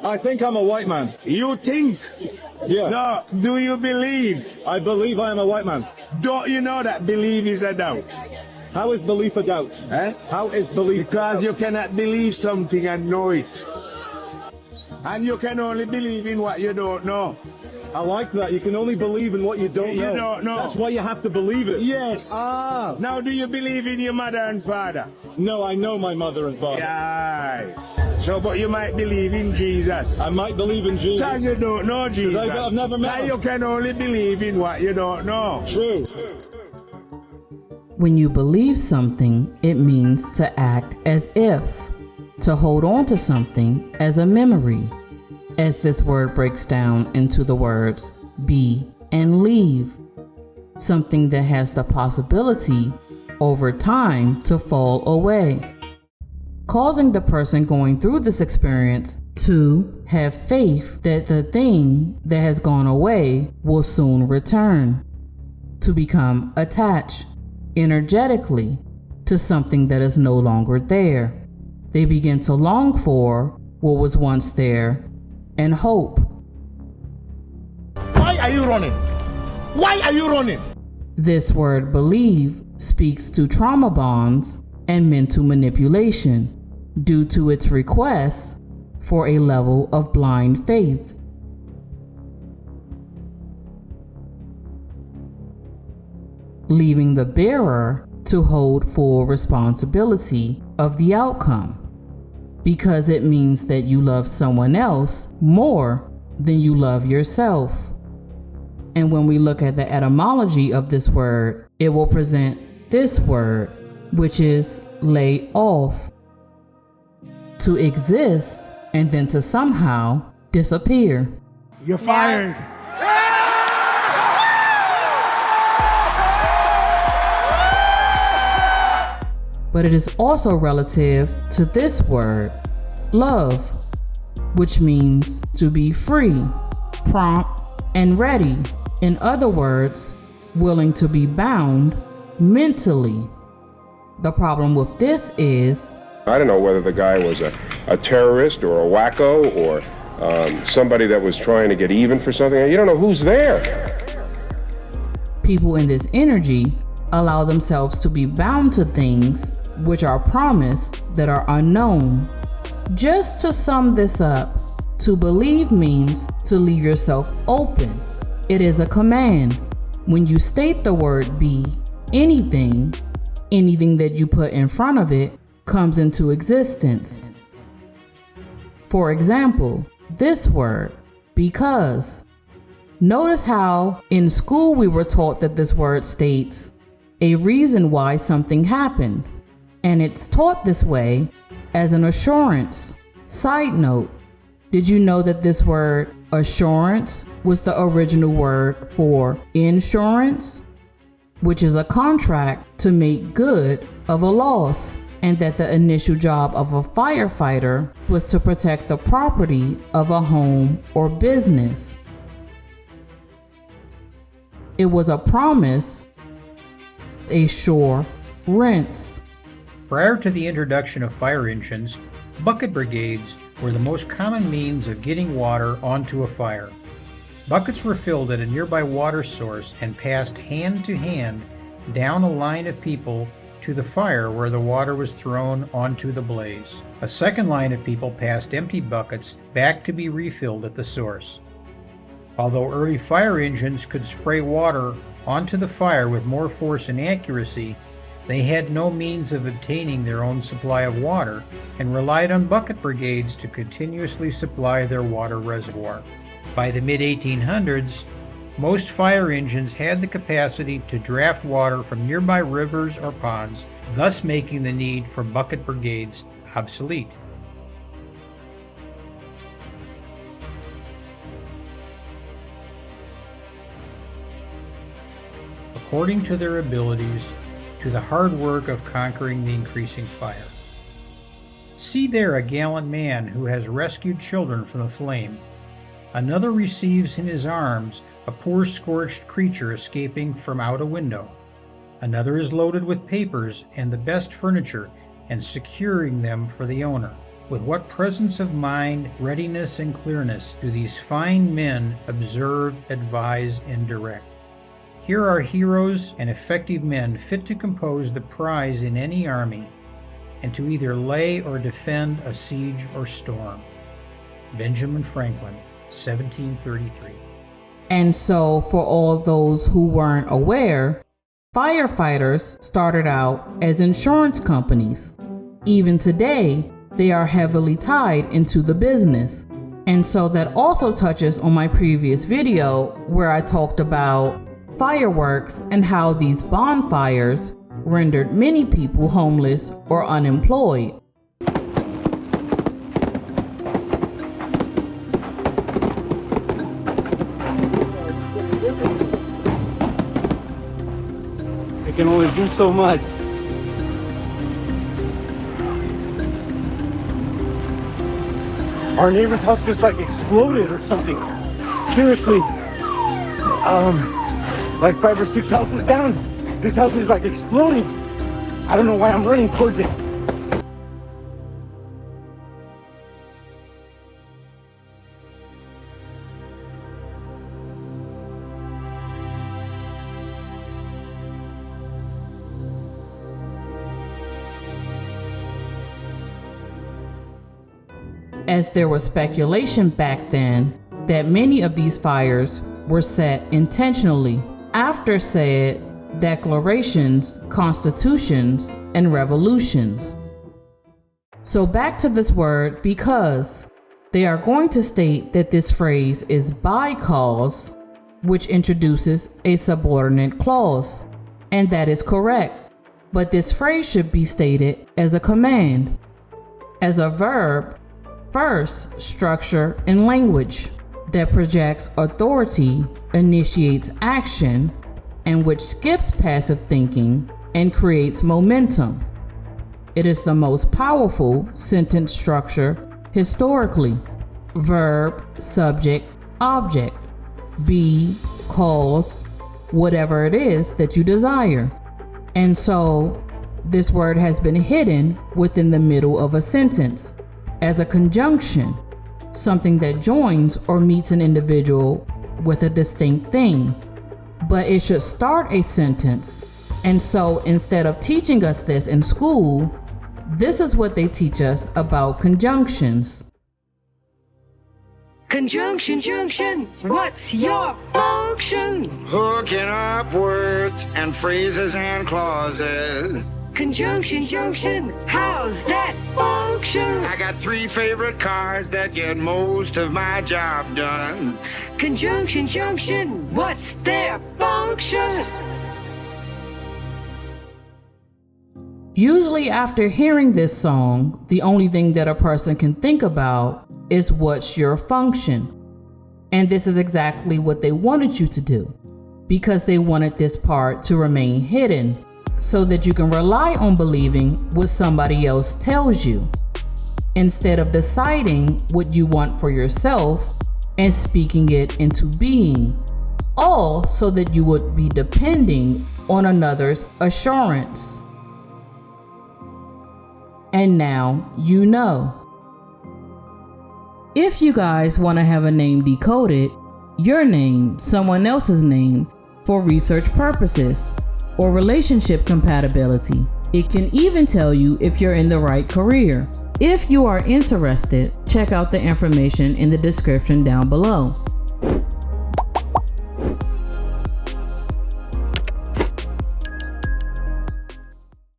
I think I'm a white man. You think? Yeah. No, do you believe? I believe I am a white man. Don't you know that belief is a doubt? How is belief a doubt? Eh? How is belief? Because you cannot believe something and know it. And you can only believe in what you don't know. I like that. You can only believe in what you don't know. You don't know. That's why you have to believe it. Yes. Ah. Now, do you believe in your mother and father? No, I know my mother and father. Yeah. So, but you might believe in Jesus. I might believe in Jesus. Because you don't know Jesus. I've never met Now him. you can only believe in what you don't know. True. When you believe something, it means to act as if, to hold on to something as a memory, as this word breaks down into the words be and leave, something that has the possibility over time to fall away, causing the person going through this experience to have faith that the thing that has gone away will soon return, to become attached energetically to something that is no longer there. They begin to long for what was once there and hope. Why are you running? Why are you running? This word believe speaks to trauma bonds and mental manipulation due to its request for a level of blind faith. Leaving the bearer to hold full responsibility of the outcome, because it means that you love someone else more than you love yourself. And when we look at the etymology of this word, it will present this word, which is lay off, to exist and then to somehow disappear. You're fired. But it is also relative to this word, love, which means to be free, prompt, and ready. In other words, willing to be bound mentally. The problem with this is, I don't know whether the guy was a terrorist or a wacko or somebody that was trying to get even for something. You don't know who's there. people in this energy allow themselves to be bound to things which are promised that are unknown. Just to sum this up, to believe means to leave yourself open. It is a command. When you state the word be, anything that you put in front of it comes into existence. For example, this word, because. Notice how in school we were taught that this word states a reason why something happened, and it's taught this way as an assurance. Side note, did you know that this word assurance was the original word for insurance, which is a contract to make good of a loss, and that the initial job of a firefighter was to protect the property of a home or business? It was a promise, a sure rinse. Prior to the introduction of fire engines, bucket brigades were the most common means of getting water onto a fire. Buckets were filled at a nearby water source and passed hand to hand down a line of people to the fire where the water was thrown onto the blaze. A second line of people passed empty buckets back to be refilled at the source. Although early fire engines could spray water onto the fire with more force and accuracy, they had no means of obtaining their own supply of water and relied on bucket brigades to continuously supply their water reservoir. By the mid-1800s, most fire engines had the capacity to draft water from nearby rivers or ponds, thus making the need for bucket brigades obsolete. According to their abilities, to the hard work of conquering the increasing fire. See there a gallant man who has rescued children from the flame. Another receives in his arms a poor scorched creature escaping from out a window. Another is loaded with papers and the best furniture and securing them for the owner. With what presence of mind, readiness, and clearness do these fine men observe, advise, and direct? Here are heroes and effective men fit to compose the prize in any army, and to either lay or defend a siege or storm. Benjamin Franklin, 1733. And so, for all those who weren't aware, firefighters started out as insurance companies. Even today, they are heavily tied into the business. And so that also touches on my previous video where I talked about fireworks and how these bonfires rendered many people homeless or unemployed. I can only do so much. Our neighbor's house just like exploded or something. Seriously. Like 5 or 6 houses down. This house is like exploding. I don't know why I'm running towards it. As there was speculation back then that many of these fires were set intentionally after said declarations, constitutions, and revolutions. So back to this word because. They are going to state that this phrase is by cause, which introduces a subordinate clause, and that is correct. But this phrase should be stated as a command, as a verb, first, structure, and language that projects authority, initiates action, and which skips passive thinking and creates momentum. It is the most powerful sentence structure historically. Verb, subject, object, be, cause, whatever it is that you desire. And so, this word has been hidden within the middle of a sentence as a conjunction, something that joins or meets an individual with a distinct thing. But it should start a sentence. And so instead of teaching us this in school, this is what they teach us about conjunctions. Conjunction, junction, what's your function? Hooking up words and phrases and clauses. Conjunction, junction, how's that function? I got 3 favorite cars that get most of my job done. Conjunction, junction, what's their function? Usually after hearing this song, the only thing that a person can think about is what's your function. And this is exactly what they wanted you to do, because they wanted this part to remain hidden so that you can rely on believing what somebody else tells you, instead of deciding what you want for yourself and speaking it into being, all so that you would be depending on another's assurance. And now you know. If you guys want to have a name decoded, your name, someone else's name, for research purposes or relationship compatibility, it can even tell you if you're in the right career. If you are interested, check out the information in the description down below.